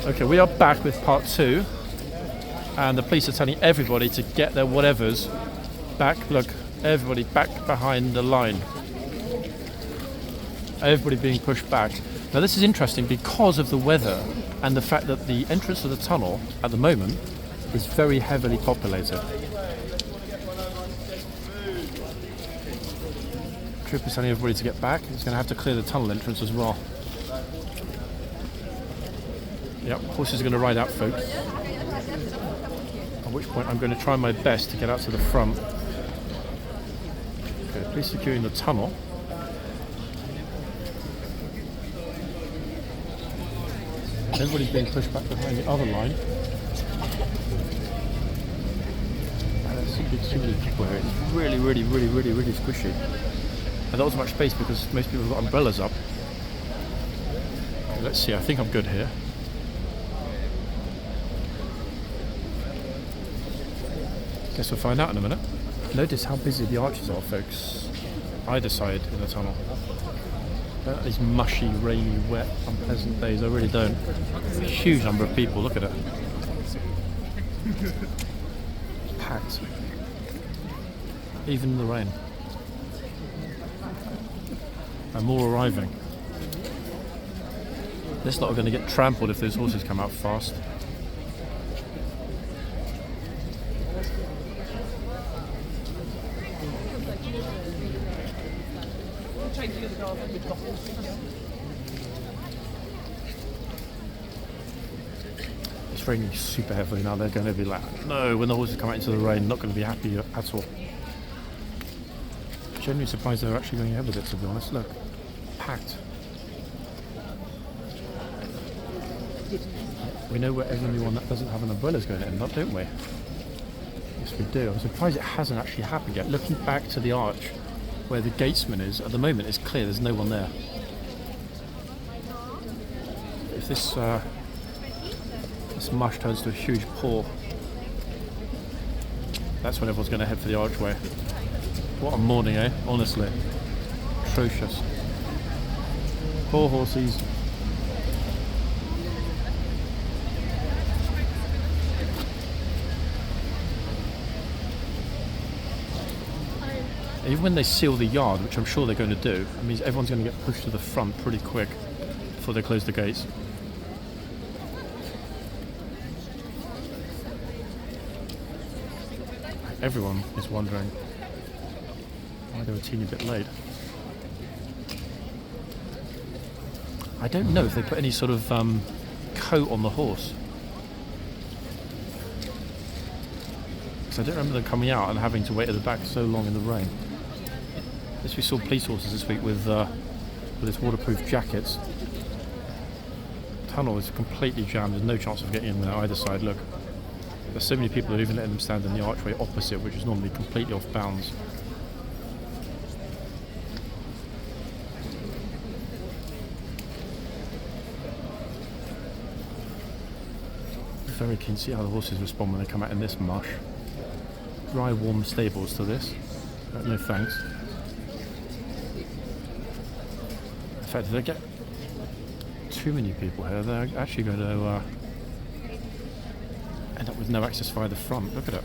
Okay, we are back with part 2, and the police are telling everybody to get their whatevers back. Look, everybody back behind the line. Everybody being pushed back. Now this is interesting because of the weather and the fact that the entrance to the tunnel at the moment is very heavily populated. Trooper's telling everybody to get back. He's going to have to clear the tunnel entrance as well. Yep, horses are going to ride out, folks. At which point I'm going to try my best to get out to the front. Okay, police securing the tunnel. Everybody's being pushed back behind the other line. There's too many people here. It's really squishy. And not as much space because most people have got umbrellas up. Okay, let's see, I think I'm good here. Guess we'll find out in a minute. Notice how busy the arches are, folks. Either side in the tunnel. Don't these mushy, rainy, wet, unpleasant days. I really don't. A huge number of people. Look at it. Packed. Even in the rain. And more arriving. This lot are going to get trampled if those horses come out fast. It's raining super heavily now. They're going to be like, no, when the horses come out into the rain, not going to be happy at all. Genuinely surprised they're actually going ahead with it, to be honest. Look, packed. We know where everyone that doesn't have an umbrella is going to end up, don't we? Yes, we do. I'm surprised it hasn't actually happened yet. Looking back to the arch where the gatesman is, at the moment it's clear, there's no one there. If this mush turns to a huge pour, that's when everyone's going to head for the archway. What a morning, eh? Honestly. Atrocious. Poor horses. Even when they seal the yard, which I'm sure they're going to do, it means everyone's going to get pushed to the front pretty quick before they close the gates. Everyone is wondering why they were a teeny bit late. I don't know if they put any sort of coat on the horse. Because I don't remember them coming out and having to wait at the back so long in the rain. Yes, we saw police horses this week with its waterproof jackets. The tunnel is completely jammed. There's no chance of getting in there either side. Look, there's so many people that are even letting them stand in the archway opposite, which is normally completely off bounds. Very keen to see how the horses respond when they come out in this mush. Dry, warm stables to this. No thanks. In fact, if they get too many people here, they're actually going to end up with no access via the front. Look at it.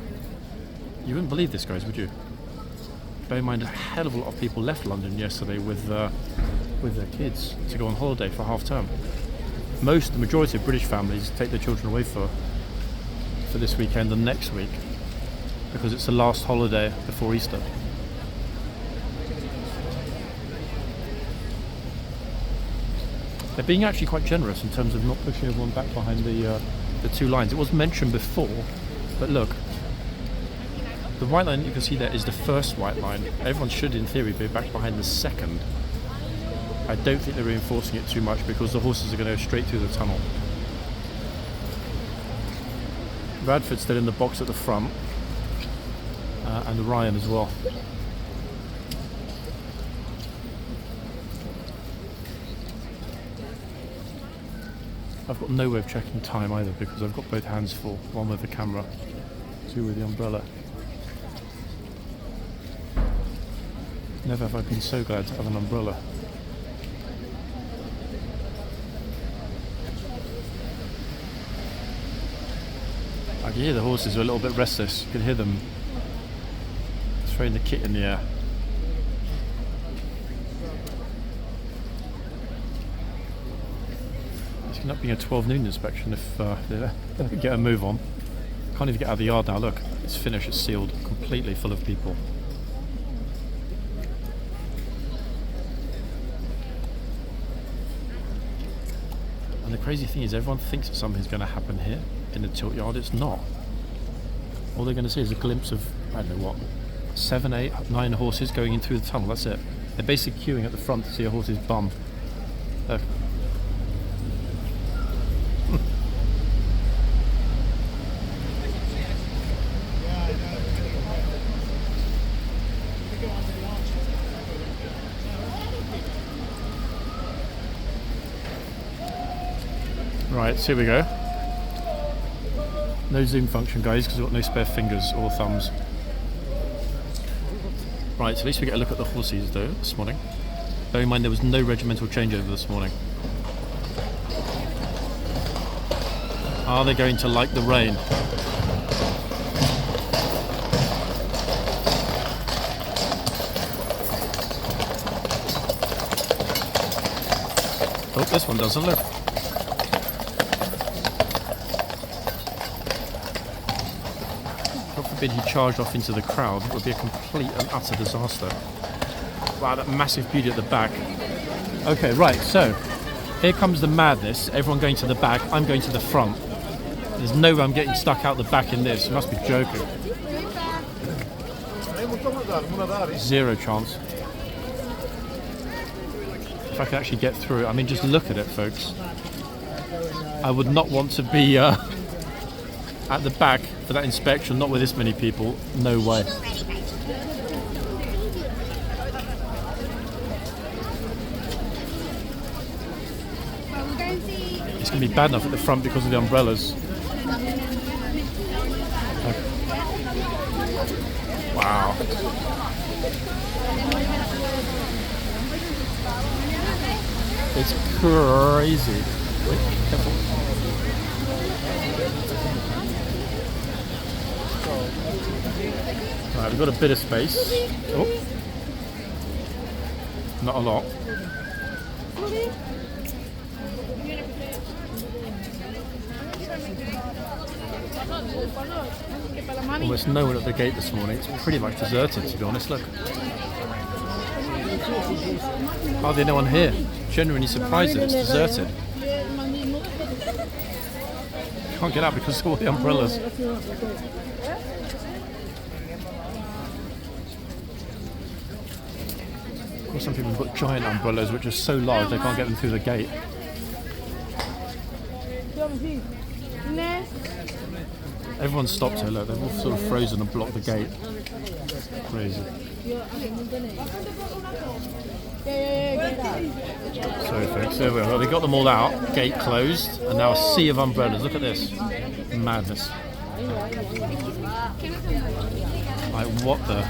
You wouldn't believe this, guys, would you? Bear in mind, a hell of a lot of people left London yesterday with their kids to go on holiday for half term. The majority of British families take their children away for this weekend and next week because it's the last holiday before Easter. They're being actually quite generous in terms of not pushing everyone back behind the two lines. It was mentioned before, but look, the white line you can see there is the first white line. Everyone should, in theory, be back behind the second. I don't think they're reinforcing it too much because the horses are going to go straight through the tunnel. Radford's still in the box at the front, and Ryan as well. I've got no way of checking time either because I've got both hands full, one with the camera, two with the umbrella. Never have I been so glad to have an umbrella. I can hear the horses are a little bit restless. You can hear them throwing the kit in the air. It's going to be a 12 noon inspection if they don't get a move on. Can't even get out of the yard now. Look, it's finished, it's sealed, completely full of people. And the crazy thing is, everyone thinks that something's going to happen here in the tilt yard. It's not. All they're going to see is a glimpse of, I don't know what, 7, 8, 9 horses going in through the tunnel. That's it. They're basically queuing at the front to see a horse's bum. Look. Right, so here we go. No zoom function, guys, because we've got no spare fingers or thumbs. Right, so at least we get a look at the horses though this morning. Bear in mind there was no regimental changeover this morning. Are they going to like the rain? Oh, this one doesn't look. He charged off into the crowd. It would be a complete and utter disaster. Wow, that massive beauty at the back. Okay, right, so here comes the madness. Everyone going to the back, I'm going to the front. There's no way I'm getting stuck out the back in this. You must be joking. Zero chance. If I could actually get through. I mean, just look at it, folks. I would not want to be at the back for that inspection, not with this many people. No way. It's going to be bad enough at the front because of the umbrellas. Okay. Wow. It's crazy. Wait, careful. Right, we've got a bit of space. Oh, not a lot. Almost no one at the gate this morning. It's pretty much deserted, to be honest. Look, hardly no one here. Genuinely surprised that it's deserted. Can't get out because of all the umbrellas. Some people have got giant umbrellas which are so large they can't get them through the gate. Everyone's stopped here, look, they've all sort of frozen and blocked the gate. Crazy. Sorry folks, there we are. Well, we got them all out, gate closed, and now a sea of umbrellas. Look at this. Madness. Like, what the...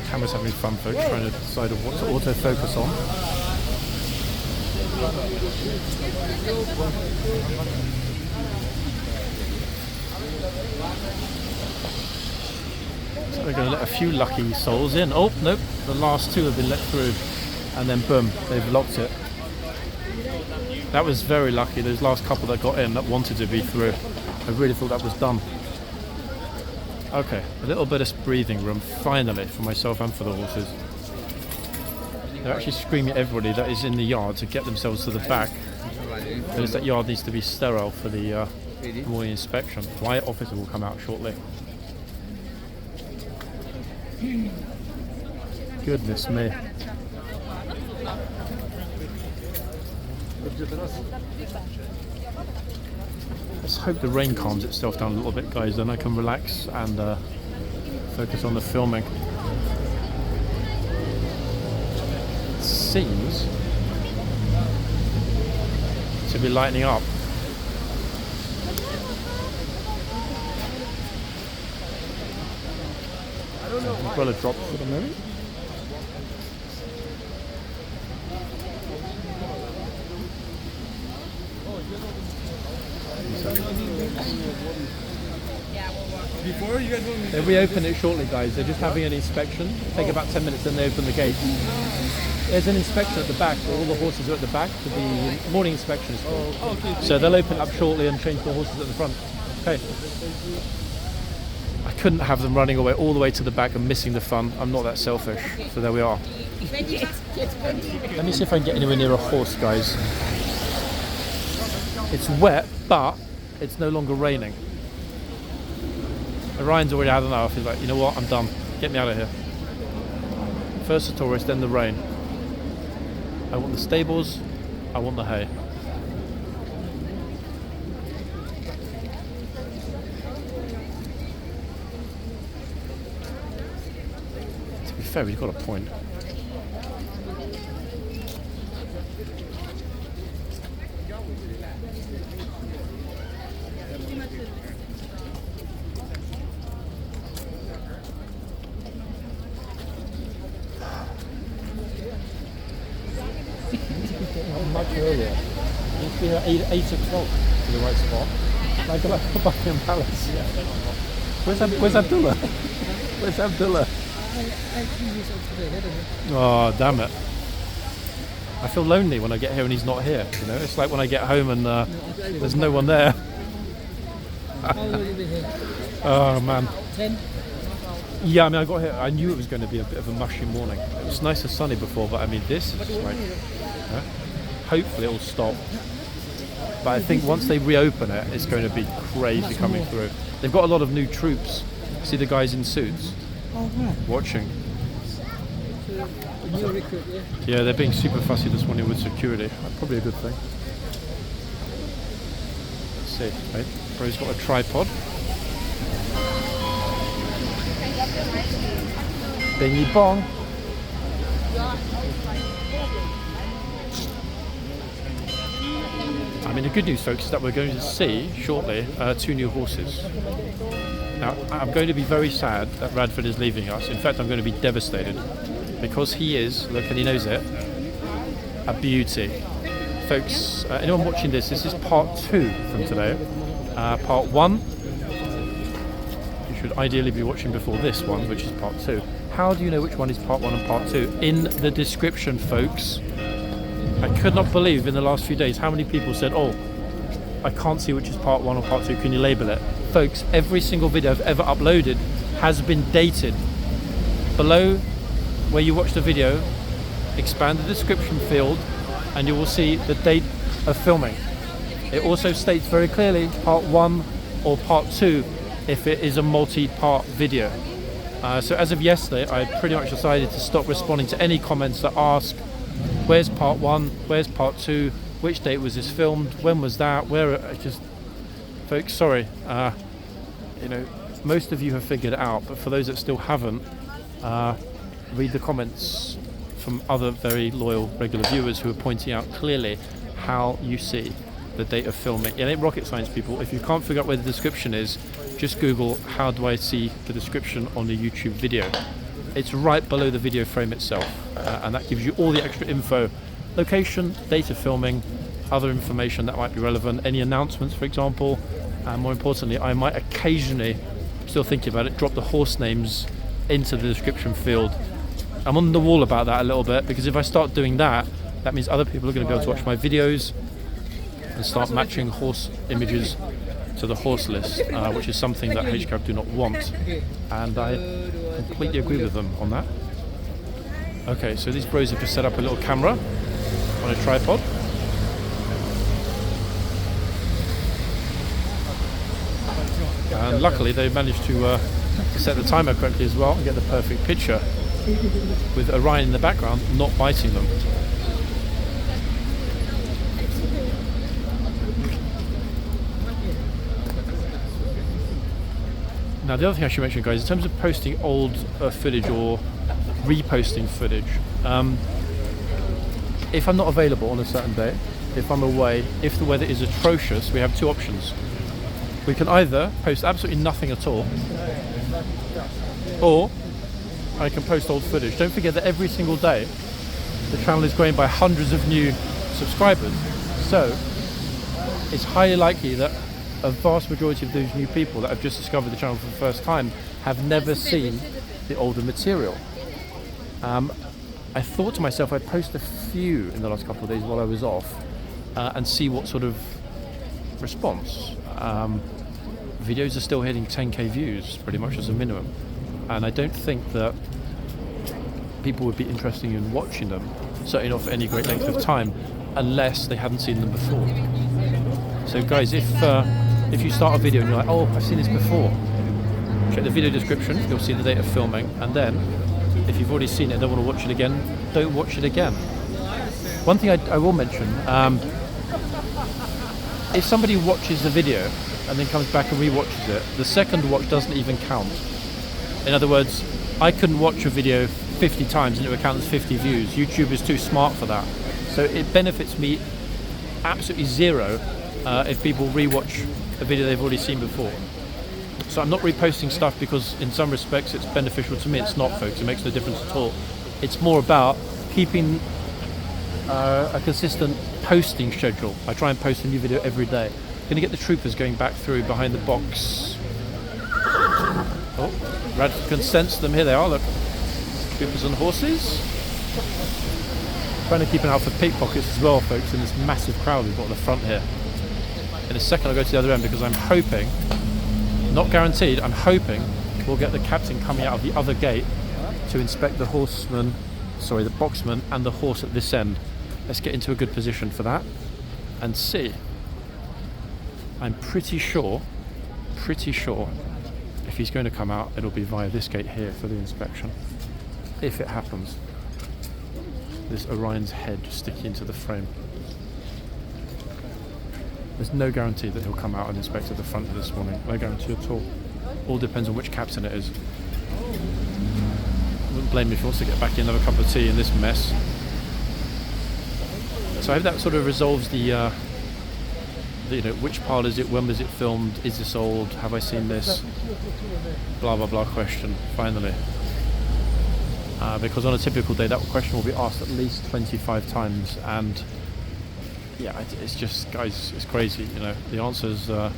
Camera's having fun, folks, trying to decide what to auto-focus on. So we're going to let a few lucky souls in. Oh, nope, the last two have been let through. And then boom, they've locked it. That was very lucky, those last couple that got in that wanted to be through. I really thought that was done. Okay, a little bit of breathing room, finally, for myself and for the horses. They're actually screaming at everybody that is in the yard to get themselves to the back, because that yard needs to be sterile for the morning inspection. Riot officer will come out shortly. Goodness me. Let's hope the rain calms itself down a little bit, guys, then I can relax and focus on the filming. It seems be lighting up. Umbrella drop for the moment. They reopen it shortly, guys. They're just having an inspection. Take about 10 minutes, then they open the gate. There's an inspection at the back. All the horses are at the back. The morning inspection is called. So they'll open up shortly and change the horses at the front. Okay. I couldn't have them running away all the way to the back and missing the fun. I'm not that selfish. So there we are. Let me see if I can get anywhere near a horse, guys. It's wet, but it's no longer raining. Ryan's already had enough. He's like, you know what, I'm done. Get me out of here. First the tourist, then the rain. I want the stables, I want the hay. To be fair, he's got a point. Much earlier. It's been at 8 o'clock to the right spot. Like the Buckingham Palace. Yeah. Where's Abdullah? Where's Abdullah? Oh, damn it. I feel lonely when I get here and he's not here. You know, it's like when I get home and there's no one there. Oh man. 10? Yeah, I mean, I got here. I knew it was going to be a bit of a mushy morning. It was nice and sunny before, but I mean, this is like. Hopefully it'll stop, but I think once they reopen it, it's going to be crazy coming through. They've got a lot of new troops. See the guys in suits watching. Yeah, they're being super fussy this morning with security. Probably a good thing. Let's see. Right. Bro's got a tripod. Bingy bong. I mean, the good news, folks, is that we're going to see shortly 2 new horses. Now, I'm going to be very sad that Radford is leaving us. In fact, I'm going to be devastated because he is, look, and he knows it, a beauty. Folks, anyone watching this is part 2 from today. Part 1, you should ideally be watching before this one, which is part 2. How do you know which one is part 1 and part 2? In the description, folks. I could not believe in the last few days how many people said, oh, I can't see which is part 1 or part 2, can you label it? Folks, every single video I've ever uploaded has been dated. Below where you watch the video, expand the description field and you will see the date of filming. It also states very clearly part 1 or part 2 if it is a multi-part video. So as of yesterday, I pretty much decided to stop responding to any comments that ask, where's part 1, where's part 2, which date was this filmed, when was that, where, just, folks, sorry, you know, most of you have figured it out, but for those that still haven't, read the comments from other very loyal regular viewers who are pointing out clearly how you see the date of filming. It ain't rocket science, people. If you can't figure out where the description is, just Google how do I see the description on the YouTube video. It's right below the video frame itself, and that gives you all the extra info, location, date of filming, other information that might be relevant, any announcements, for example, and more importantly, I might occasionally, still thinking about it, drop the horse names into the description field. I'm on the wall about that a little bit, because if I start doing that, that means other people are going to be able to watch my videos and start matching horse images to the horse list, which is something that HCAV do not want, and I completely agree with them on that. Okay, so these bros have just set up a little camera on a tripod. And luckily they managed to set the timer correctly as well and get the perfect picture with Orion in the background not biting them. Now the other thing I should mention, guys, in terms of posting old footage or reposting footage, if I'm not available on a certain day, if I'm away, if the weather is atrocious, we have two options. We can either post absolutely nothing at all, or I can post old footage. Don't forget that every single day the channel is growing by hundreds of new subscribers, so it's highly likely that a vast majority of those new people that have just discovered the channel for the first time have never seen the older material. I thought to myself I'd post a few in the last couple of days while I was off and see what sort of response. Videos are still hitting 10k views pretty much as a minimum, and I don't think that people would be interested in watching them, certainly not for any great length of time, unless they hadn't seen them before. So guys, if you start a video and you're like, oh, I've seen this before, check the video description, you'll see the date of filming, and then if you've already seen it and don't want to watch it again, don't watch it again. One thing I will mention, if somebody watches the video and then comes back and re-watches it, the second watch doesn't even count. In other words, I couldn't watch a video 50 times and it would count as 50 views. YouTube is too smart for that. So it benefits me absolutely zero if people re-watch a video they've already seen before. So I'm not reposting stuff because in some respects it's beneficial to me. It's not, folks. It makes no difference at all. It's more about keeping a consistent posting schedule. I try and post a new video every day. Going to get the troopers going back through behind the box. Oh, Radford can sense them. Here they are, look. Troopers on horses. Trying to keep an eye out for pickpockets as well, folks, in this massive crowd we've got at the front here. In a second I'll go to the other end because I'm hoping, not guaranteed, I'm hoping we'll get the captain coming out of the other gate to inspect the the boxman and the horse at this end. Let's get into a good position for that and see. I'm pretty sure if he's going to come out, it'll be via this gate here for the inspection. If it happens. This Orion's head sticking into the frame. There's no guarantee that he'll come out and inspect at the front of this morning. No guarantee at all. All depends on which captain it is. Wouldn't blame me if he wants to get back in another cup of tea in this mess. So I hope that sort of resolves the which part is it, when was it filmed, is this old, have I seen this, blah blah blah question, finally. Because on a typical day that question will be asked at least 25 times, and yeah, it's just, guys, it's crazy, the answers are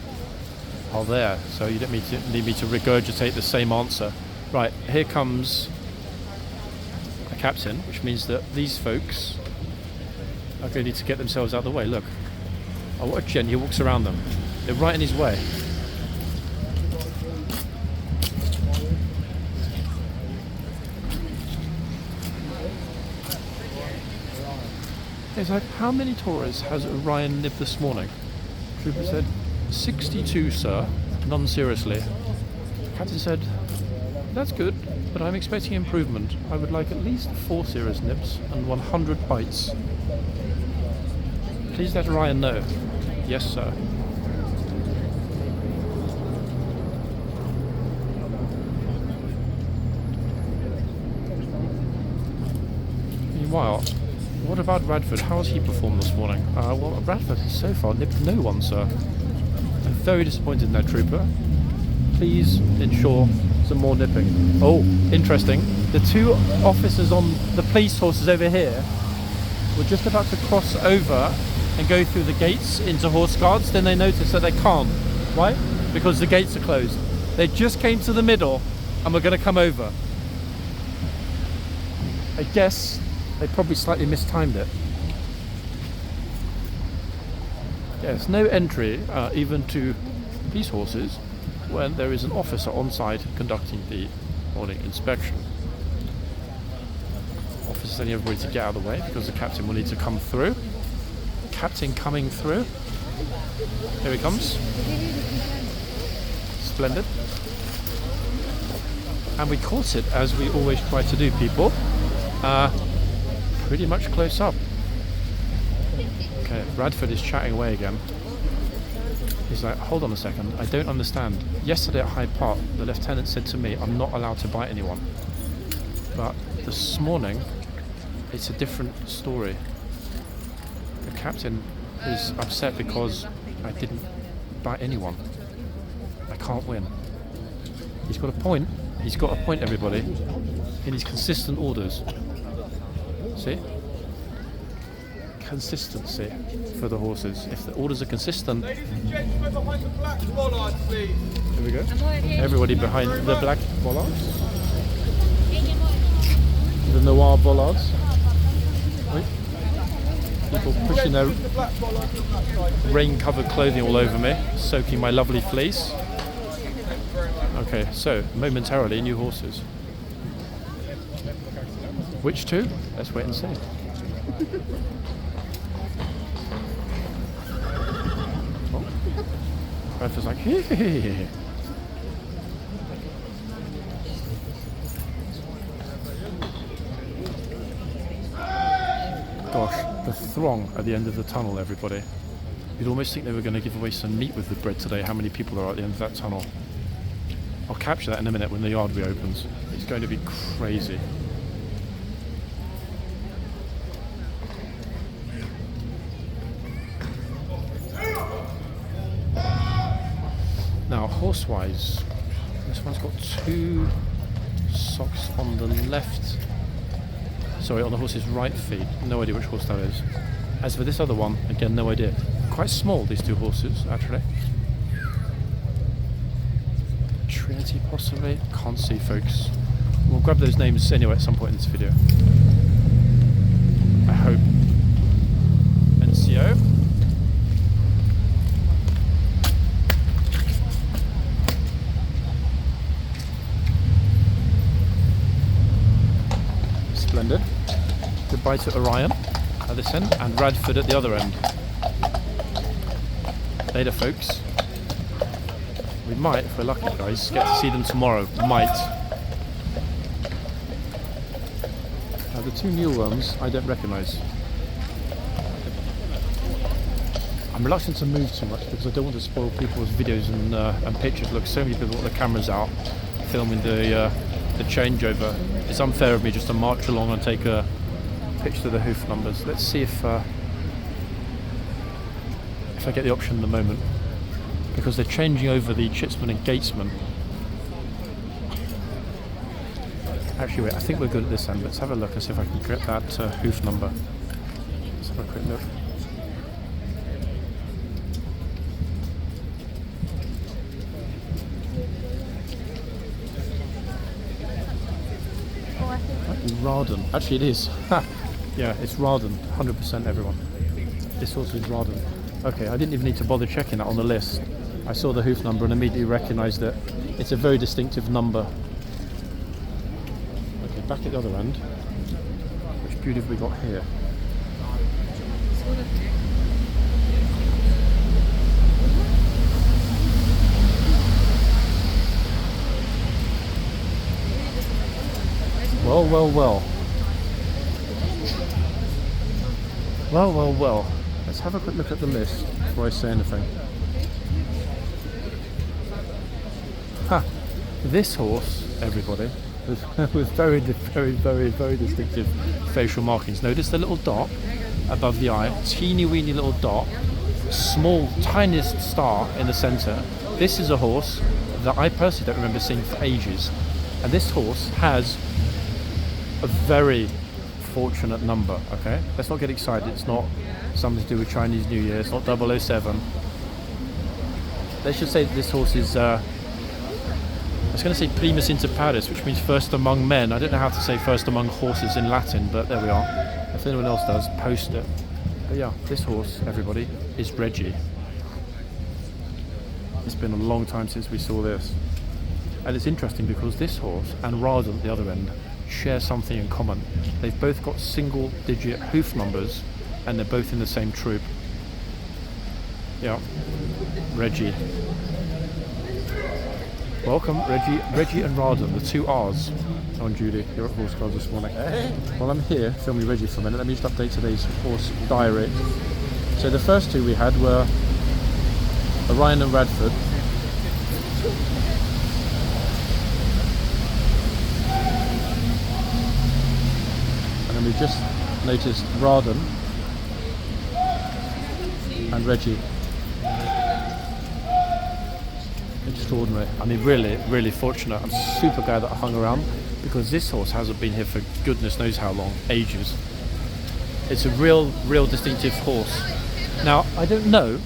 there, so you don't need me to regurgitate the same answer. Right, here comes a captain, which means that these folks are going to need to get themselves out of the way. Look, oh, what a gent, he walks around them. They're right in his way. It's like, how many Taurus has Orion nipped this morning? Trooper said, 62, sir. None seriously. Captain said, that's good, but I'm expecting improvement. I would like at least 4 serious nips and 100 bites. Please let Orion know. Yes, sir. Meanwhile, what about Radford? How has he performed this morning? Well, Radford has so far nipped no one, sir. I'm very disappointed in that, trooper. Please ensure some more nipping. Oh, interesting. The 2 officers on the police horses over here were just about to cross over and go through the gates into horse guards. Then they noticed that they can't. Why? Because the gates are closed. They just came to the middle and were going to come over. I guess they probably slightly mistimed it. Yes, no entry even to police horses when there is an officer on site conducting the morning inspection. Officers telling everybody to get out of the way because the captain will need to come through. Captain coming through. Here he comes. Splendid. And we caught it, as we always try to do, people. Pretty much close up. Okay, Radford is chatting away again. He's like, hold on a second, I don't understand. Yesterday at Hyde Park, the lieutenant said to me, I'm not allowed to bite anyone. But this morning, it's a different story. The captain is upset because I didn't bite anyone. I can't win. He's got a point. He's got a point, everybody, in his consistent orders. See? Consistency for the horses. If the orders are consistent. Ladies and gentlemen behind the black bollards, please. Here we go. Everybody behind the black bollards. The noir bollards. Wait. People pushing their rain-covered clothing all over me, soaking my lovely fleece. Okay, so momentarily new horses. Which two? Let's wait and see. Oh. Bradford's like, hey. Gosh, the throng at the end of the tunnel, everybody. You'd almost think they were going to give away some meat with the bread today, how many people are at the end of that tunnel. I'll capture that in a minute when the yard reopens. It's going to be crazy. Now, horse-wise, this one's got 2 socks on the left. Sorry, on the horse's right feet. No idea which horse that is. As for this other one, again, no idea. Quite small, these 2 horses, actually. Trinity, possibly? Can't see, folks. We'll grab those names anyway at some point in this video. I hope. NCO. Splendid. Goodbye to Orion at this end and Radford at the other end. Later, folks. We might, if we're lucky, guys, get to see them tomorrow. Might. Now, the 2 new ones I don't recognise. I'm reluctant to move too much because I don't want to spoil people's videos and pictures. Look, so many people got the cameras out filming the changeover. It's unfair of me just to march along and take a picture of the hoof numbers. Let's see if I get the option in the moment, because they're changing over the chitsman and gatesman. Actually, wait, I think we're good at this end. Let's have a look and see if I can get that hoof number. Let's have a quick look. RARDEN. Actually, it is. Yeah, it's RARDEN. 100%, everyone. This horse is RARDEN. Okay, I didn't even need to bother checking that on the list. I saw the hoof number and immediately recognised it. It's a very distinctive number. Okay, back at the other end. Which beauty have we got here? Well, well, well. Well, well, well. Let's have a quick look at the list before I say anything. Ha! This horse, everybody, with very, very, very, very distinctive facial markings. Notice the little dot above the eye, teeny weeny little dot, small, tiniest star in the centre. This is a horse that I personally don't remember seeing for ages. And this horse has a very fortunate number, okay? Let's not get excited. It's not something to do with Chinese New Year. It's not 007. Let's just say that this horse is, I was going to say primus inter pares, which means first among men. I don't know how to say first among horses in Latin, but there we are. If anyone else does, post it. But yeah, this horse, everybody, is Reggie. It's been a long time since we saw this. And it's interesting because this horse and RARDEN at the other end share something in common. They've both got single digit hoof numbers and they're both in the same troop. Yeah, Reggie. Welcome, Reggie and RARDEN, the 2 R's on duty here at Horseguards this morning. While I'm here filming Reggie for a minute, let me just update today's horse diary. So the first 2 we had were Orion and Radford. And then we just noticed RARDEN and Reggie. Extraordinary. I mean, really, really fortunate. I'm super glad that I hung around, because this horse hasn't been here for goodness knows how long, ages. It's a real distinctive horse. Now, I don't know,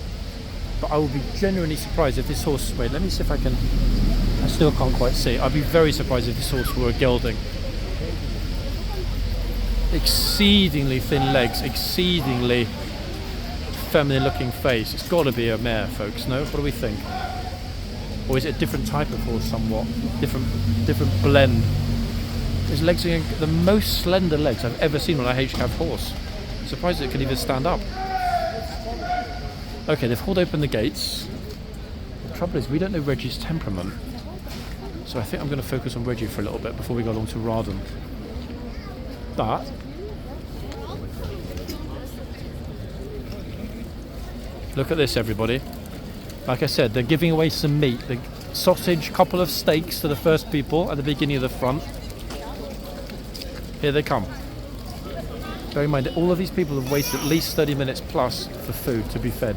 but I will be genuinely surprised if this horse, wait, let me see if I can, I still can't quite see. I'd be very surprised if this horse were a gelding. Exceedingly thin legs, exceedingly feminine looking face. It's got to be a mare, folks, no? What do we think? Or is it a different type of horse somewhat? Different blend. His legs are the most slender legs I've ever seen on a HCAV horse. I'm surprised it can even stand up. Okay, they've hauled open the gates. The trouble is, we don't know Reggie's temperament. So I think I'm going to focus on Reggie for a little bit before we go along to Rarden. But look at this, everybody. Like I said, they're giving away some meat. The sausage, couple of steaks to the first people at the beginning of the front. Here they come. Bear in mind that all of these people have waited at least 30 minutes plus for food to be fed.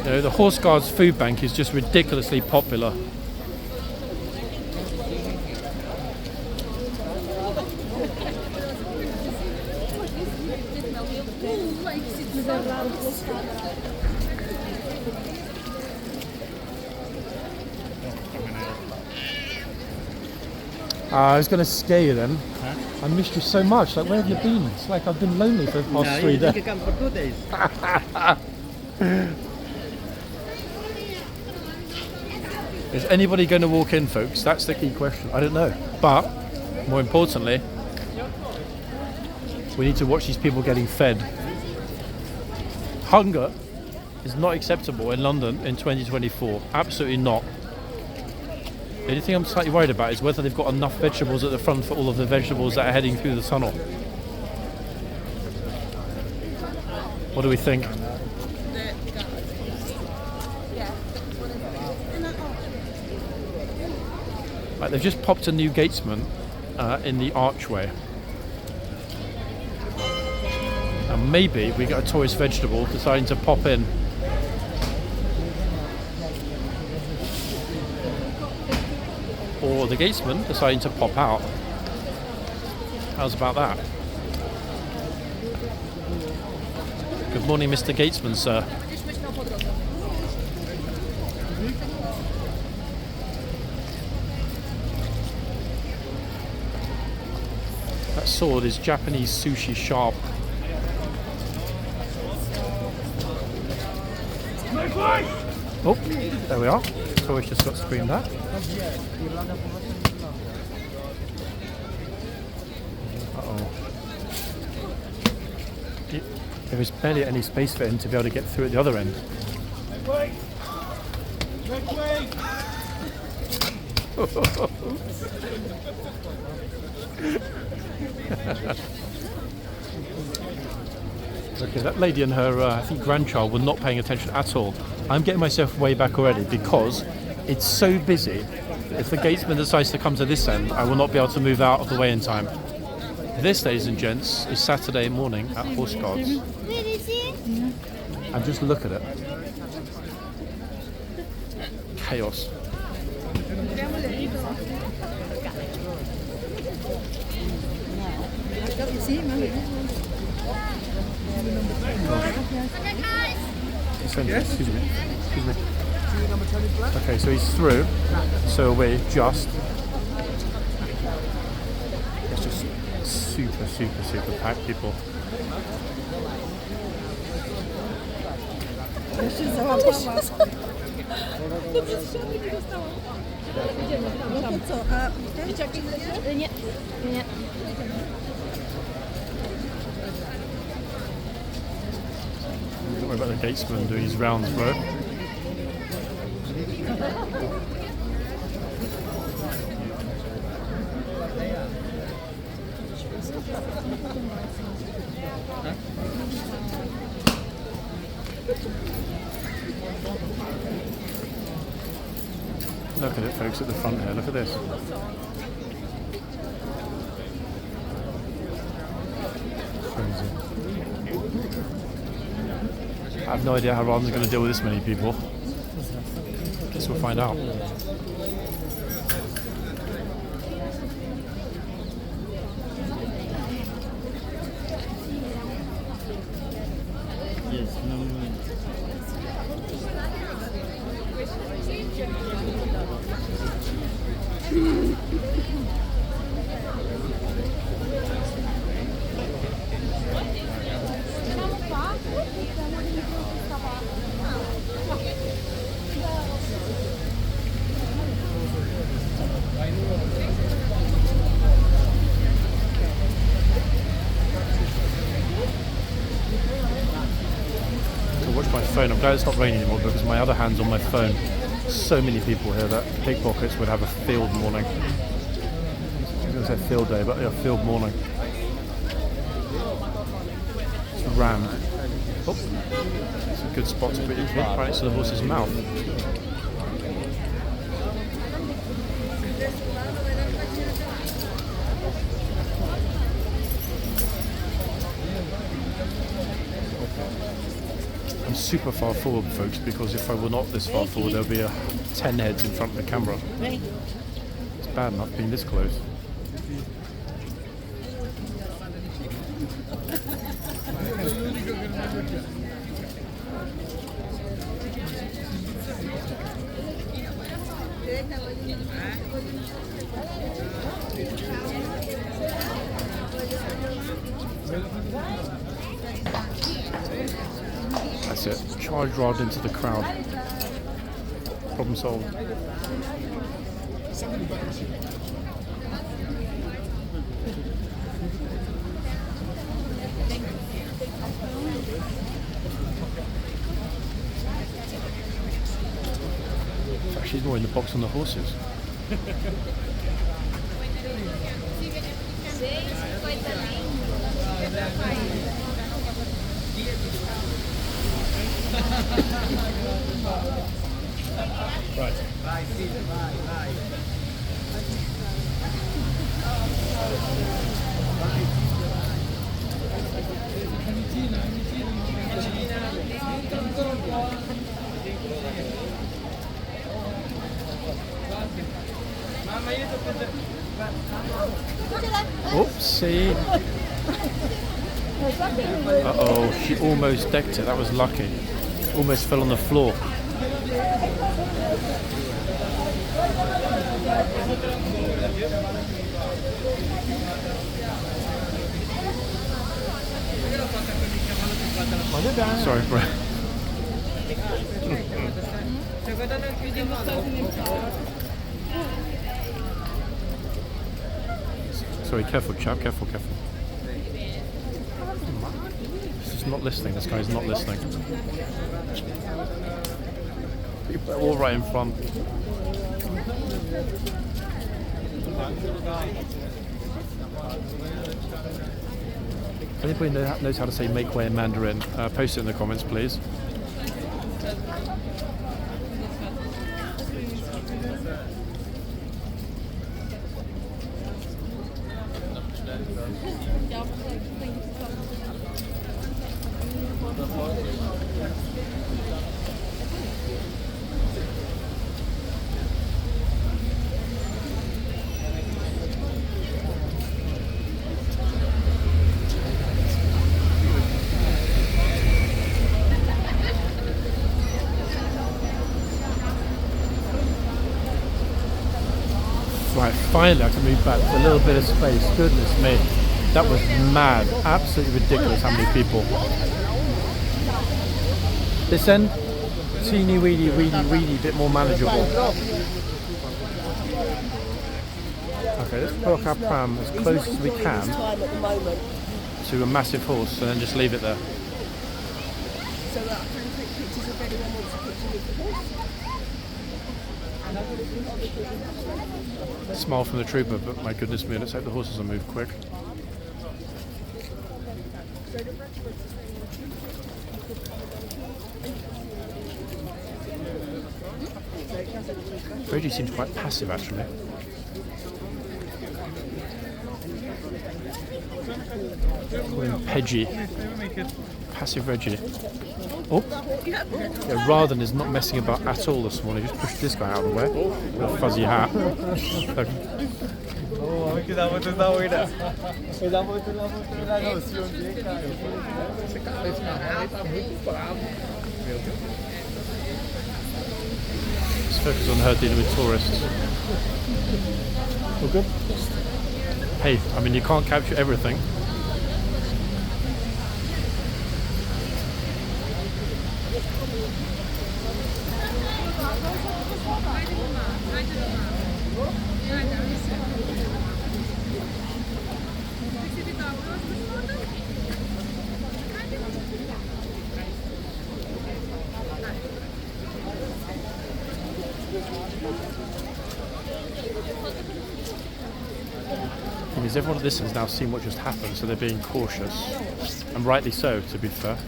You know, the horseguards food bank is just ridiculously popular. I was going to scare you then. Huh? I missed you so much. Like, where have you been? It's like I've been lonely for the past 3 days. You come for 2 days. Is anybody going to walk in, folks? That's the key question. I don't know. But, more importantly, we need to watch these people getting fed. Hunger is not acceptable in London in 2024. Absolutely not. The only thing I'm slightly worried about is whether they've got enough vegetables at the front for all of the vegetables that are heading through the tunnel. What do we think? Right, they've just popped a new gatesman in the archway. And maybe we got a tourist vegetable deciding to pop in. Or the gatesman deciding to pop out. How's about that? Good morning, Mr. Gatesman, sir. That sword is Japanese sushi sharp. Oh, there we are. Tourist just got screamed at. Uh-oh. There is barely any space for him to be able to get through at the other end. Okay, that lady and her, I think, grandchild were not paying attention at all. I'm getting myself way back already because it's so busy that if the gatesman decides to come to this end, I will not be able to move out of the way in time. This, ladies and gents, is Saturday morning at Horseguards. And just look at it. Chaos. Excuse me. Okay, so he's through. So we're just. It's just super packed, people. Don't worry about the gatesman doing his rounds, bro. Look at it, folks, at the front here. Look at this. I have no idea how Ron's going to deal with this many people. Guess we'll find out. Yes, no. Watch my phone. I'm glad it's not raining anymore because my other hand's on my phone. So many people here that pickpockets would have a field morning. I was going to say field day, but yeah, field morning. It's rammed. Oh, it's a good spot to put your kid right next to the horse's mouth. I'm super far forward, folks, because if I were not this far forward, there'll be 10 heads in front of the camera. It's bad enough being this close. That's it. Charge RARDEN into the crowd. Problem solved. She's more in the box on the horses. Right. Oopsie. Uh-oh, she almost decked it. That was lucky. Almost fell on the floor. Sorry, bro. Sorry, careful, chap. Careful. This is not listening. This guy's not listening. People are all right in front. If anybody knows how to say make way in Mandarin, post it in the comments, please. Right, finally I can move back to a little bit of space. Goodness me, that was mad. Absolutely ridiculous how many people. This end, teeny weedy bit more manageable. Okay, let's park our pram as close as we can to a massive horse and then just leave it there. So that I can take pictures if anyone wants a picture with the horse. Smile from the trooper, but my goodness me, let's hope the horses will move quick. Reggie seems quite passive actually. Call him Peggy. passive Reggie. Oh, yeah, Raden is not messing about at all this morning. Just pushed this guy out of the way. With a fuzzy hat. Let's focus on her dealing with tourists. All good? Hey, I mean, you can't capture everything. Because everyone at this has now seen what just happened, so they're being cautious, and rightly so, to be fair.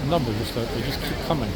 The numbers they just keep coming.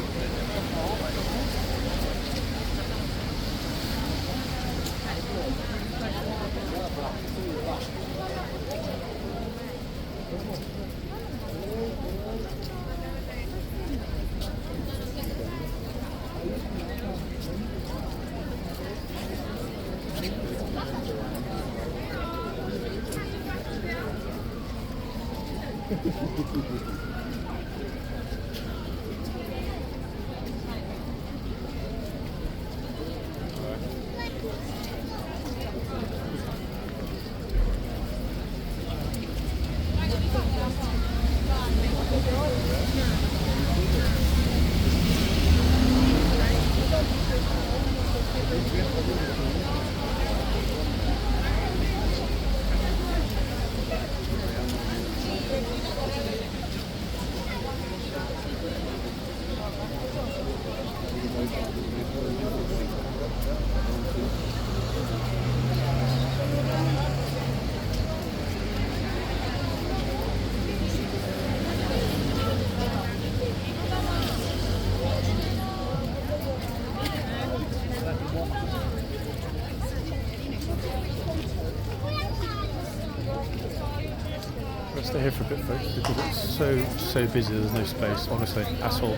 Let's stay here for a bit, folks, because it's so busy. There's no space, honestly, at all.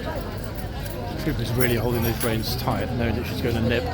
Trooper's really holding those reins tight, knowing that she's going to nip.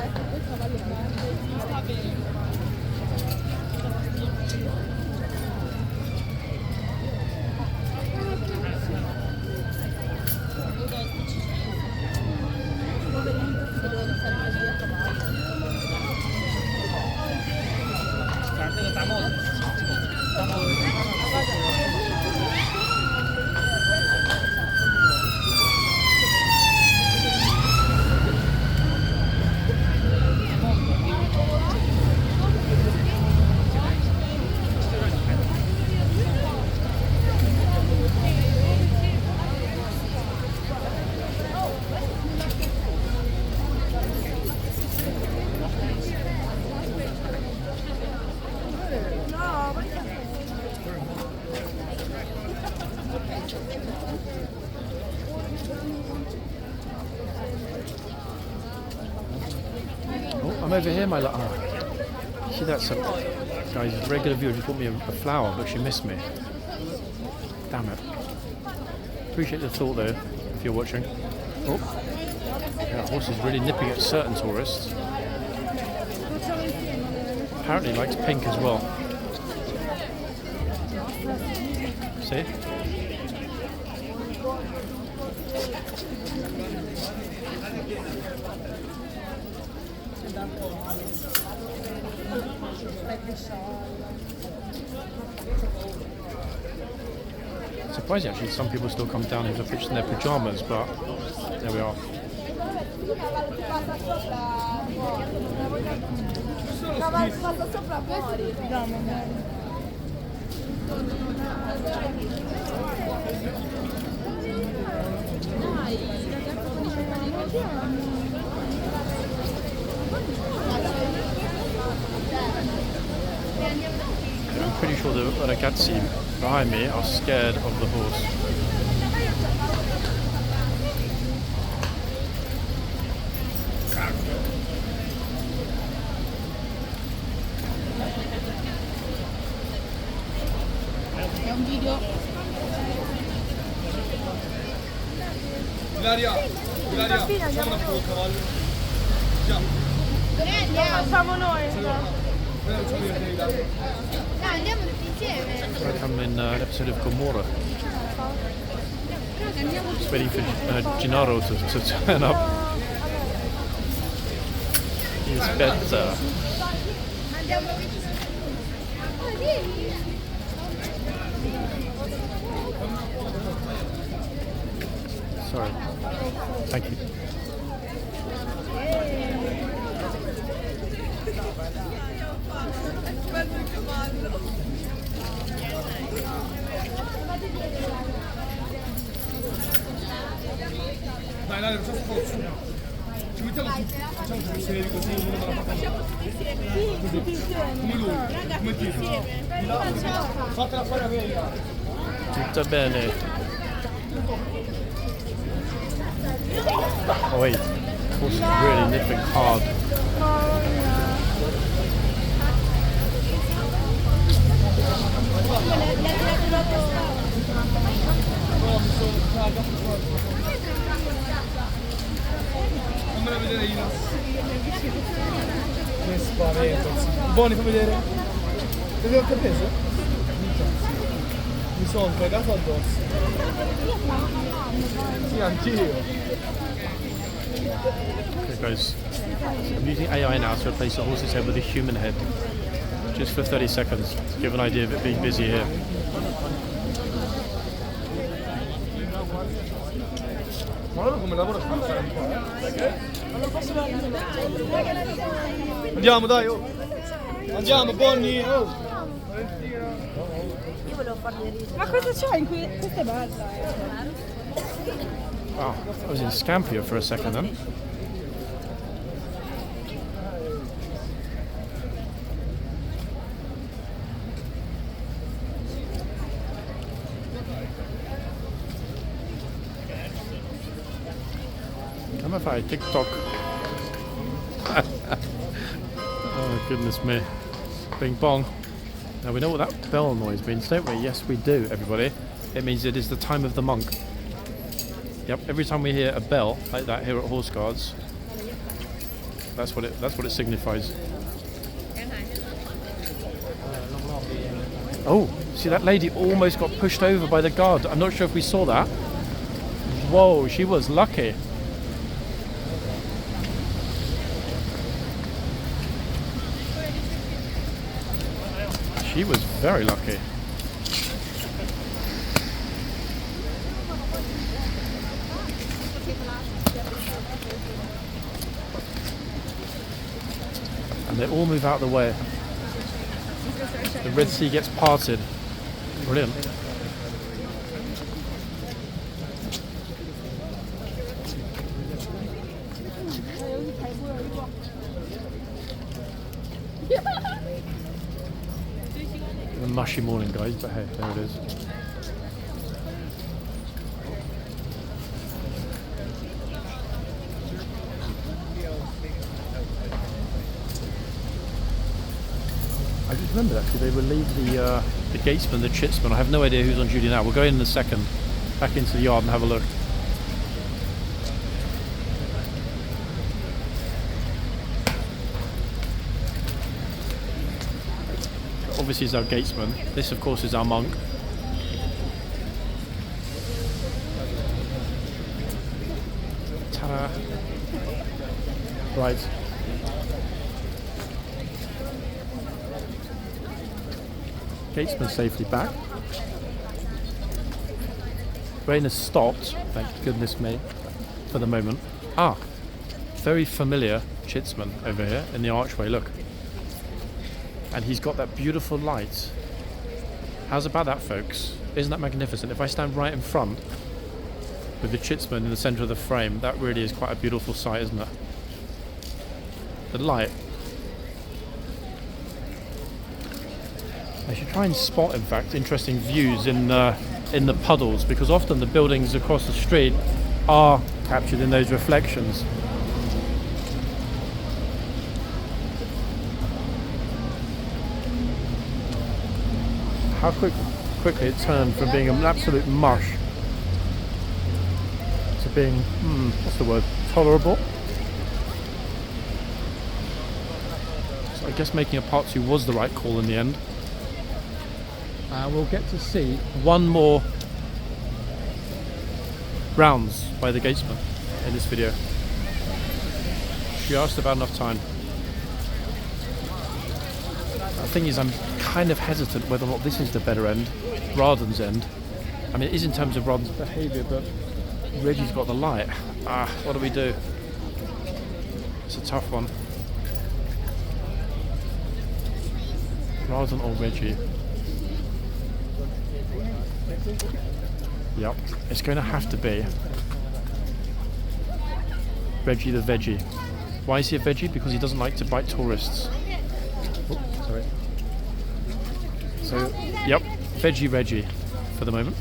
I'm over here, my love. Oh. See, that's a guy's regular viewer just bought me a flower, but she missed me. Damn it. Appreciate the thought, though, if you're watching. Oh. Yeah, horse is really nipping at certain tourists. Apparently likes pink as well. See? Surprising actually, some people still come down here for pictures in their pyjamas, but there we are. I'm pretty sure the ragazzi behind me are scared of the horse. Ilaria, facciamo una fuoco cavallo. Già. Facciamo noi. Dai, andiamo tutti insieme. Like I'm in an episode of Gomorrah. Just waiting for Gennaro to turn up. He's better. Andiamo. Vieni. Sorry. Thank you. Dai, Ilaria, facciamo sforzo. Ci mettiamo tutti, facciamo tutti seri così, uno dalla parte. Come lui, come te. Fatela fare a me. Tutto bene. Oh wait, horse is really nipping hard. Fammela vedere io. Che spavento. Buoni, fa vedere. Vedi che ho preso? Mi sono cagato addosso. Sì, anch'io. Okay guys, I'm using AI now to replace the horse's head with a human head. Just for 30 seconds, to give an idea of it being busy here. Guarda come lavora sta un po'. Andiamo, dai, oh. Andiamo, Bonnie, oh. Ma cosa c'hai qui? Questa è bella. Wow, I was in Scampia for a second then. Come fai TikTok? Oh goodness me. Bing bong. Now we know what that bell noise means, don't we? Yes we do, everybody. It means it is the time of the monk. Yep, every time we hear a bell like that here at Horseguards, that's what it signifies. Oh, see that lady almost got pushed over by the guard. I'm not sure if we saw that. Whoa, she was lucky. She was very lucky. And they all move out of the way. The Red Sea gets parted. Brilliant. A mushy morning, guys, but hey, there it is. I just remembered actually they relieved the gatesman, the chitsman. I have no idea who's on duty now. We'll go in a second, back into the yard and have a look. Obviously is our gatesman. This of course is our monk. Ta-da. Right. Gatesman safely back. Rain has stopped, thank goodness me, for the moment. Ah, very familiar chitsman over here in the archway, look. And he's got that beautiful light. How's about that, folks? Isn't that magnificent? If I stand right in front with the chitsman in the centre of the frame, that really is quite a beautiful sight, isn't it? The light. I should try and spot, in fact, interesting views in the puddles, because often the buildings across the street are captured in those reflections. How quickly it turned from being an absolute mush to being, what's the word, tolerable. So I guess making a part 2 was the right call in the end. We'll get to see one more rounds by the gatesman in this video. Just about enough time. The thing is, I'm kind of hesitant whether or not this is the better end, Rarden's end. I mean, it is in terms of Rarden's behaviour, but Reggie's got the light. What do we do? It's a tough one. Rarden or Reggie? Yep, it's going to have to be Reggie the veggie. Why is he a veggie? Because he doesn't like to bite tourists. Oh, sorry. So, yep, veggie Reggie for the moment.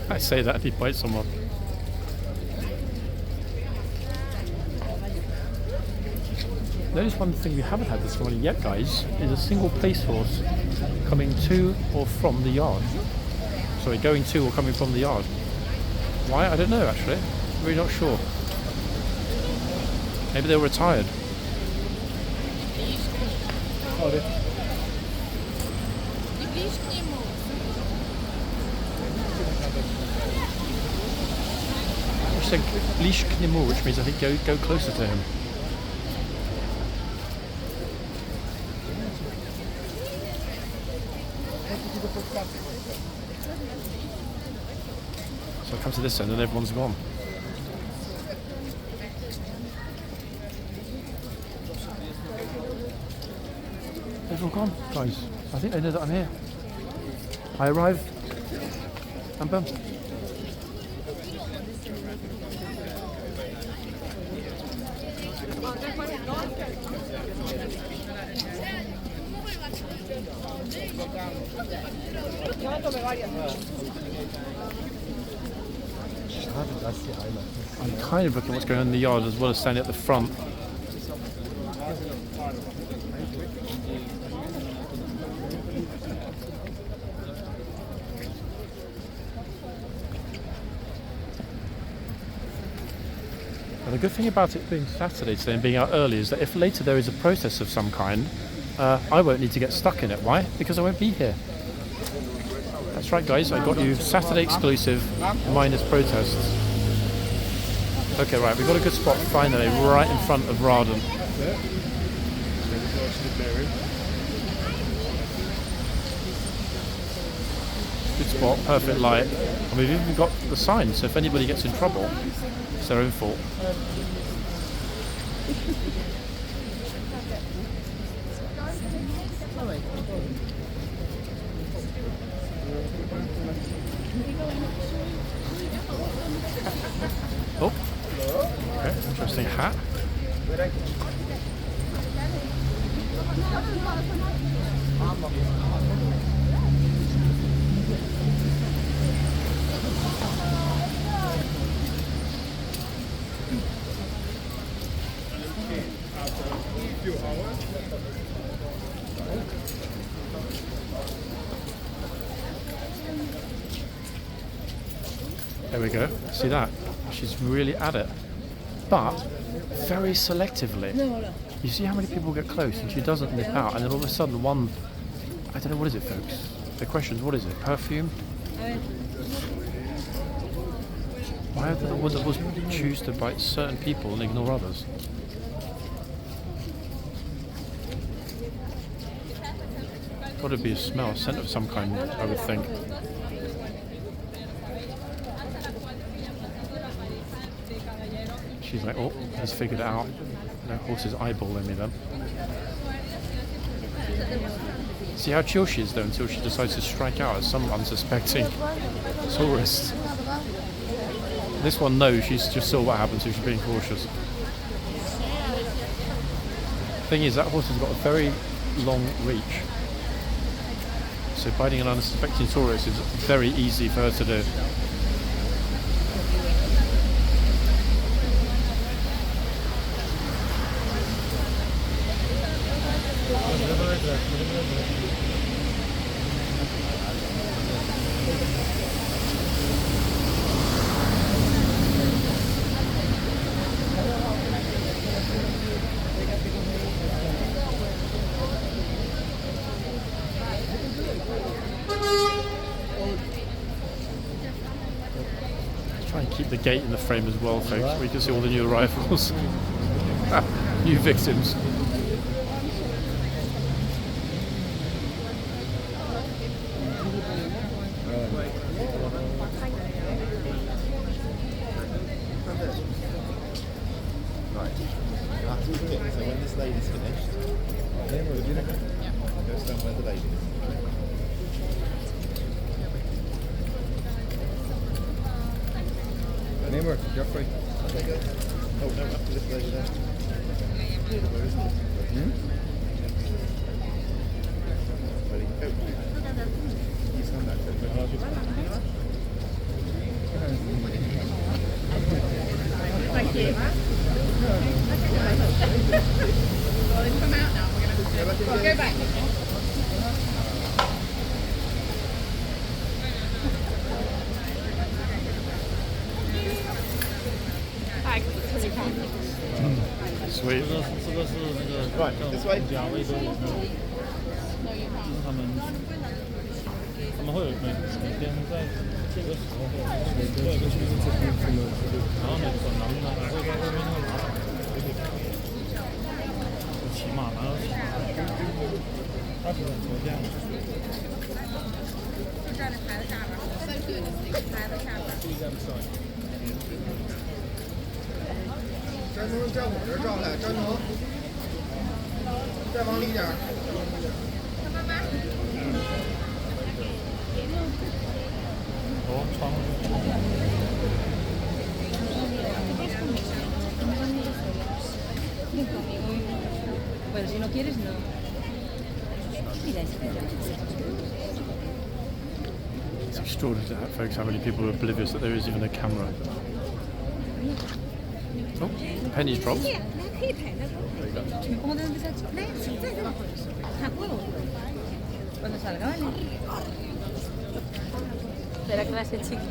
I say that and he bites someone. Notice one thing we haven't had this morning yet, guys, is a single place horse coming to or from the yard. Sorry, going to or coming from the yard. Why? I don't know, actually. Really not sure. Maybe they were retired. She said "Blish k niemu," which means I think go closer to him. So I come to this end and everyone's gone. Everyone gone, guys. I think they know that I'm here. I arrive and boom. I'm kind of looking at what's going on in the yard as well as standing at the front. And the good thing about it being Saturday today and being out early is that if later there is a protest of some kind, I won't need to get stuck in it. Why? Because I won't be here. That's right, guys, I got you Saturday exclusive minus protests. Okay, right, we've got a good spot finally right in front of Rarden. Good spot, perfect light. And we've even got the sign, so if anybody gets in trouble, it's their own fault. Oh, okay, interesting hat. There we go. See that? She's really at it. But very selectively. You see how many people get close and she doesn't nip out, and then all of a sudden one, I don't know, what is it, folks? The question is, what is it? Perfume? Why do the horse choose to bite certain people and ignore others? Got to be a smell, a scent of some kind, I would think. She's like, oh, he's figured it out. The horse is eyeballing me then. See how chill she is though until she decides to strike out at some unsuspecting tourist. This one knows, she's just saw what happened, so she's being cautious. Thing is, that horse has got a very long reach. So biting an unsuspecting tourist is very easy for her to do. gate in the frame as well, folks, where you can see all the new arrivals. New victims. So when this lady's finished, go stand where the lady is. Name Jeffrey. Oh no, after this lady there. Where is it? Ready? Go. You stand back there. Thank you. Well, they've come out now. We're going to go back. Sweet. Right, this way. 他们会有每天在这个时候会有一个学生然后那个男的还会在外面骑马，然后骑马，他是昨天。就站在牌子下边，牌子下边。张彤站我这儿照来，张彤，再往里点儿。哦，窗。Bueno, si no quieres, no. It's extraordinary to have, folks, how many people are oblivious that there is even a camera. Oh, pennies dropped. There you go. ¿Cómo te empiezas a echar? Sí, cuando salga, ¿vale? Espera que va a ser chiqui.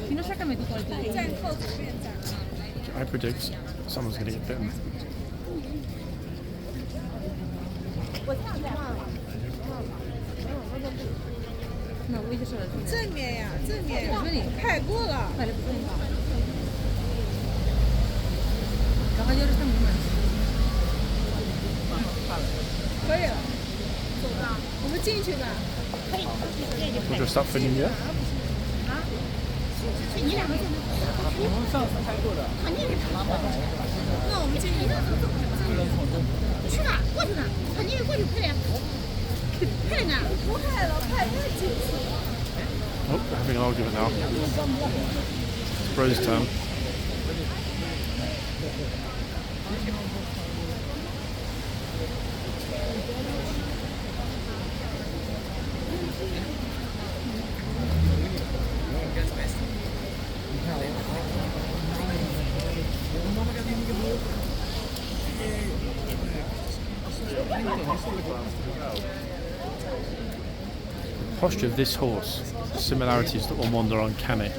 Si no, sácame tu cuarto. I predict someone's going to get bitten. No, voy yo sola al final. 正面呀，正面我说你开过了。 Vale, pues venga. Caballero está muy mal. 可以了，走吧，我们进去吧。 We'll just start filming yet? 那我们进去。去吧，过去吧，肯定过去，快点，快点啊！不害了，快点进去。 Oh, they're having an argument now. It's Bro's turn. The posture of this horse, similarities to Ormond are uncanny.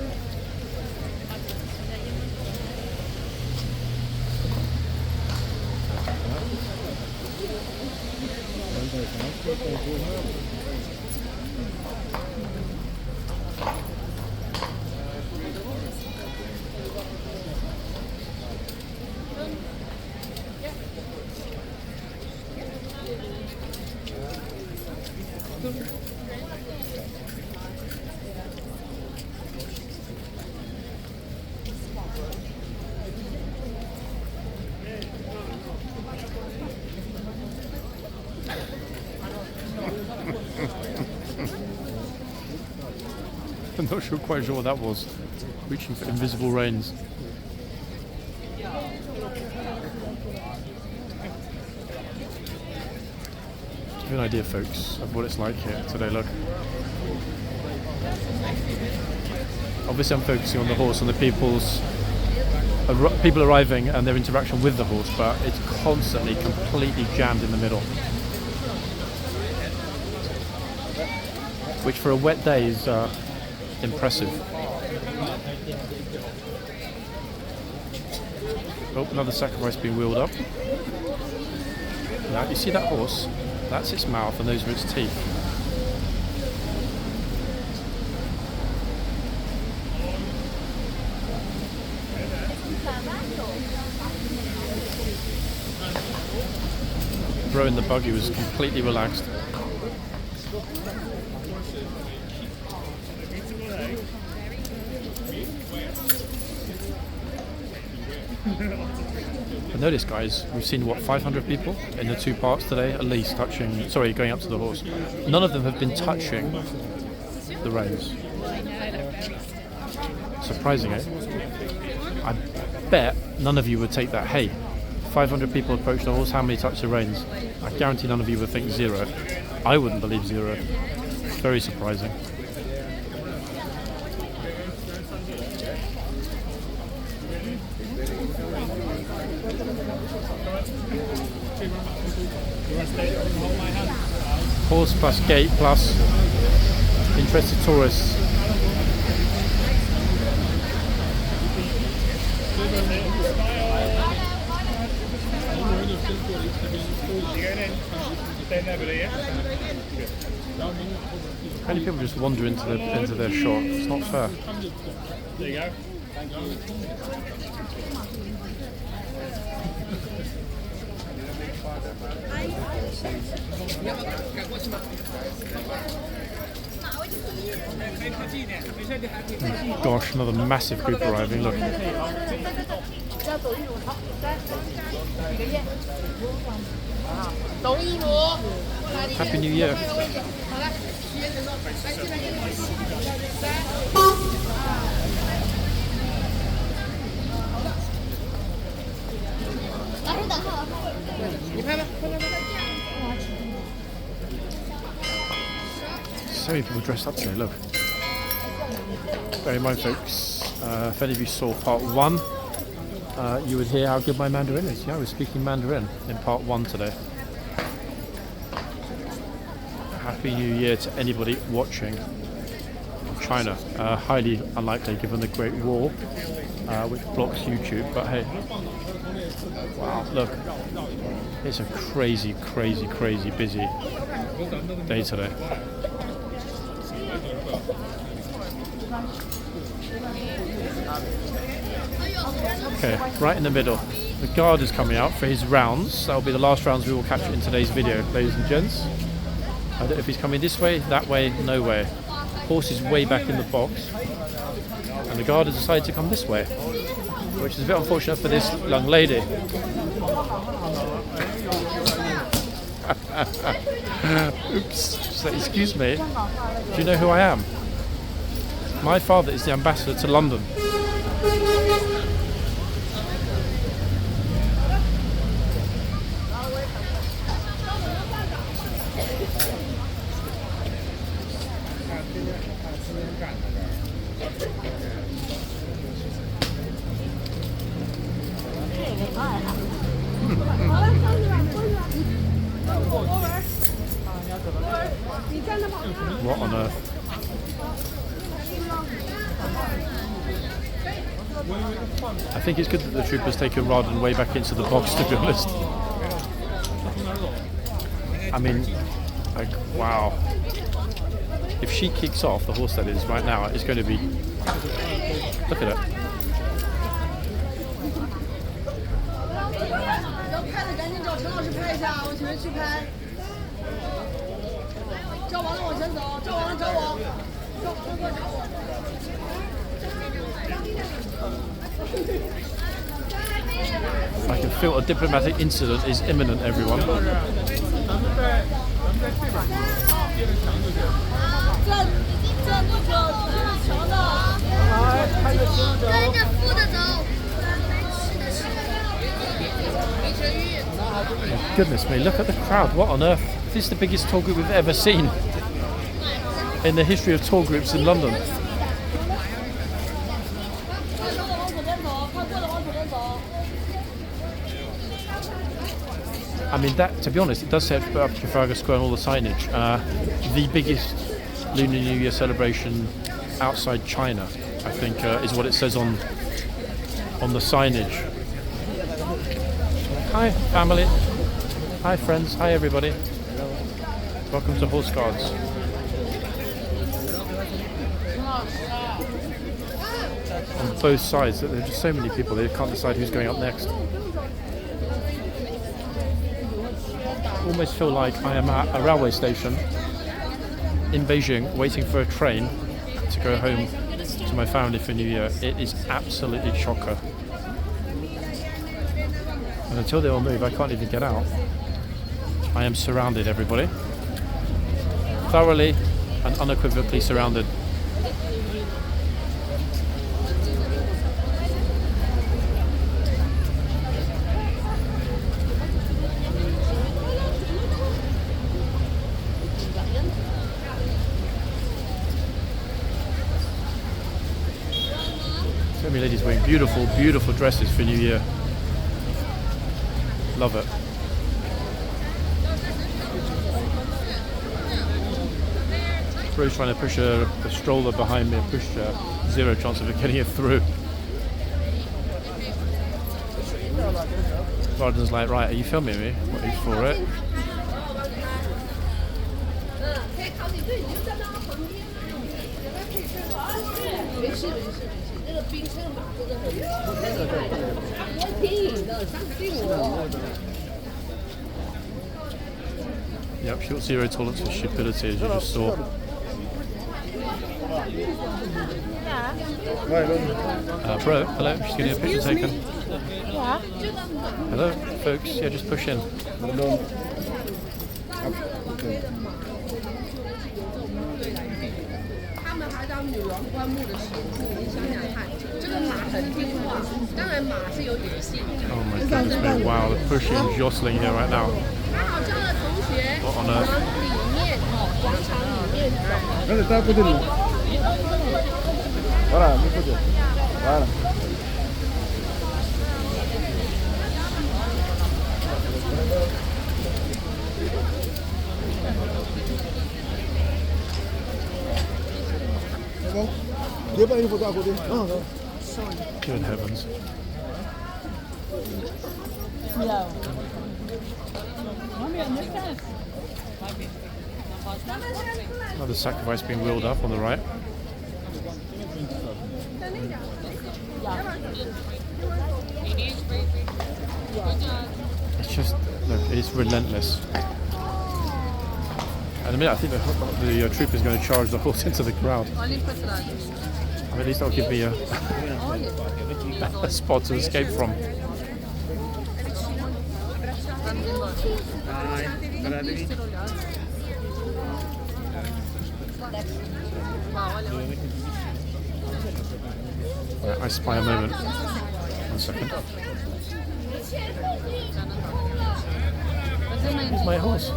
I'm not quite sure what that was. Reaching for invisible reins. Give you an idea, folks, of what it's like here today. Look. Obviously, I'm focusing on the horse and the people arriving and their interaction with the horse, but it's constantly completely jammed in the middle. Which for a wet day is impressive. Oh, another sacrifice being wheeled up. Now, you see that horse? That's its mouth and those are its teeth. bro in the buggy was completely relaxed. But notice, guys, we've seen what, 500 people in the 2 parts today, at least touching. Sorry, going up to the horse. None of them have been touching the reins. Surprising, eh? I bet none of you would take that. Hey, 500 people approach the horse, how many touch the reins? I guarantee none of you would think 0. I wouldn't believe 0. Very surprising. Horse plus gate plus interested tourists. How many people just wander into their shop? It's not fair. There you go. Gosh, another massive group arriving. Look. Happy New Year. So many people dressed up today, look. Bear in mind, folks, if any of you saw part 1, you would hear how good my Mandarin is. Yeah, I was speaking Mandarin in part 1 today. Happy New Year to anybody watching from China. Highly unlikely given the Great War, which blocks YouTube, but hey. Wow, look. It's a crazy, crazy, crazy busy day today. Okay, right in the middle. The guard is coming out for his rounds. That will be the last rounds we will capture in today's video, ladies and gents. I don't know if he's coming this way, that way, no way. Horse is way back in the box. And the guard has decided to come this way, which is a bit unfortunate for this young lady. Oops. So, excuse me. Do you know who I am? My father is the ambassador to London. What on earth? I think it's good that the trooper's taken RARDEN way back into the box, to be honest. I mean, like, wow. If she kicks off, the horse that is right now, it's going to be... Look at it. I can feel a diplomatic incident is imminent, everyone. Goodness me, look at the crowd. What on earth? This is the biggest tour group we've ever seen in the history of tour groups in London. I mean, that, to be honest, it does say up Trafalgar Square and all the signage. The biggest Lunar New Year celebration outside China, I think, is what it says on the signage. Hi, family. Hi, friends. Hi, everybody. Welcome to Horseguards. On both sides, there are just so many people, they can't decide who's going up next. almost feel like I am at a railway station in Beijing waiting for a train to go home to my family for New Year. It is absolutely chocker. And until they all move, I can't even get out. I am surrounded, everybody. Thoroughly and unequivocally surrounded. So many ladies wearing beautiful, beautiful dresses for New Year. Love it. Bro's trying to push a stroller behind me, a pushchair. Zero chance of it getting it through. Varden's like, right, are you filming me? What are you for it? Yep, she's got zero tolerance for stupidity, as you just saw. Bro, hello, she's getting a picture taken. Hello, folks, yeah, just push in. Oh my goodness me, wow, the pushing and jostling here right now. What on earth? 那得带不进来。完了，没过去，完了。别把衣服带过去。Good heavens. Another sacrifice being wheeled up on the right. It's just, look, it's relentless. And in a minute, I think the trooper is going to charge the horse into the crowd. I mean, at least that'll give me a spot to escape from. Right, I spy a moment. 1 second. Where's my horse?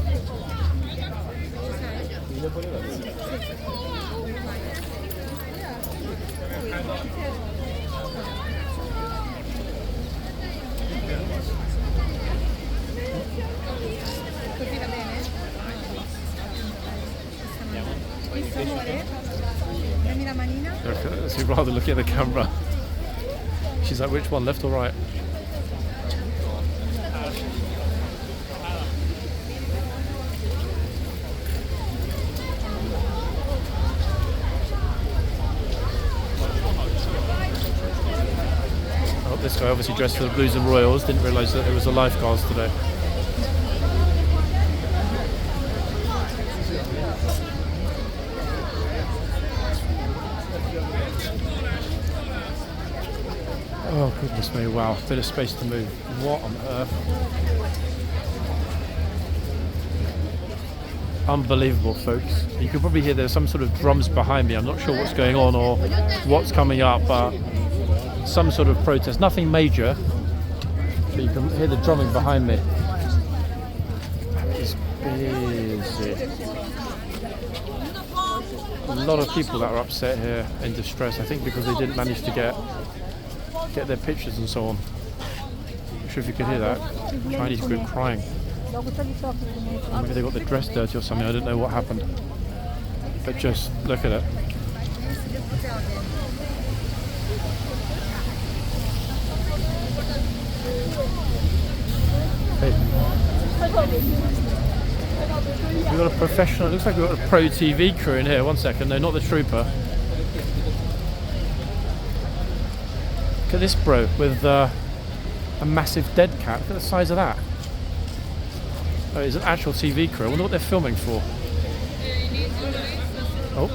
She'd rather look at the camera. She's like, which one, left or right? Oh, this guy obviously dressed for the Blues and Royals, didn't realise that it was the lifeguards today. Oh goodness me, wow, bit of space to move. What on earth? Unbelievable, folks. You can probably hear there's some sort of drums behind me. I'm not sure what's going on or what's coming up, but some sort of protest. Nothing major, but you can hear the drumming behind me. It's busy. A lot of people that are upset here in distress, I think because they didn't manage to get their pictures and so on. Not sure if you could hear that. Chinese group crying. Maybe they got their dress dirty or something, I don't know what happened. But just look at it. Hey. We've got a professional, it looks like we've got a pro TV crew in here. 1 second, no, not the trooper. Look at this bro with a massive dead cat. Look at the size of that. Oh, it's an actual TV crew. I wonder what they're filming for. Oh.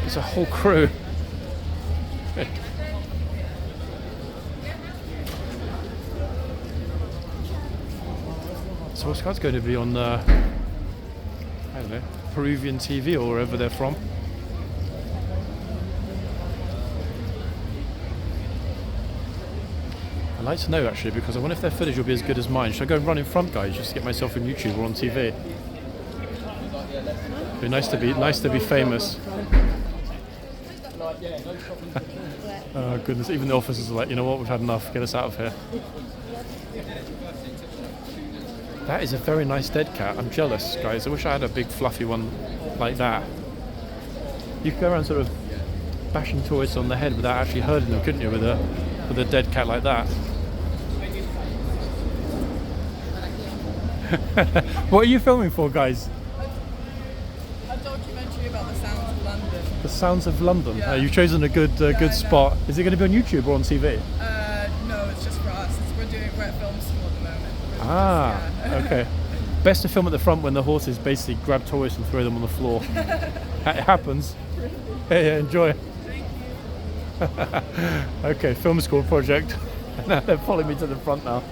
It's a whole crew. So what's going to be on, I don't know, Peruvian TV or wherever they're from. I'd like to know actually, because I wonder if their footage will be as good as mine. Should I go and run in front, guys, just to get myself on YouTube or on TV? It'd be nice to be famous. Oh goodness, even the officers are like, you know what, we've had enough, get us out of here. That is a very nice dead cat. I'm jealous, guys. I wish I had a big fluffy one like that. You could go around sort of bashing tourists on the head without actually hurting them, couldn't you, with a dead cat like that? What are you filming for, guys? A documentary about the sounds of London. The sounds of London. Yeah. You've chosen a good spot. Is it going to be on YouTube or on TV? No, it's just for us. We're at film school at the moment. Ah, okay. Best to film at the front when the horses basically grab tourists and throw them on the floor. It happens. Hey, enjoy. Okay, film school project. Now they're following me to the front now.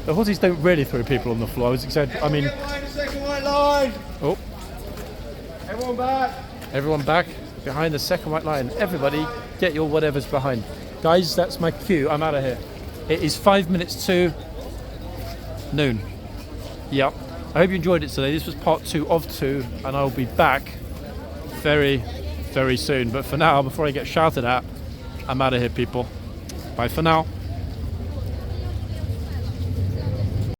The horses don't really throw people on the floor. I was excited. I mean, Behind the second white line. oh, Everyone back. everyone back behind the second white line. Everybody, get your whatever's behind. Guys, that's my cue. I'm out of here. It is 5 minutes to noon. Yep. I hope you enjoyed it today. This was part 2 of 2, and I'll be back very, very soon. But for now, before I get shouted at, I'm out of here, people. Bye for now.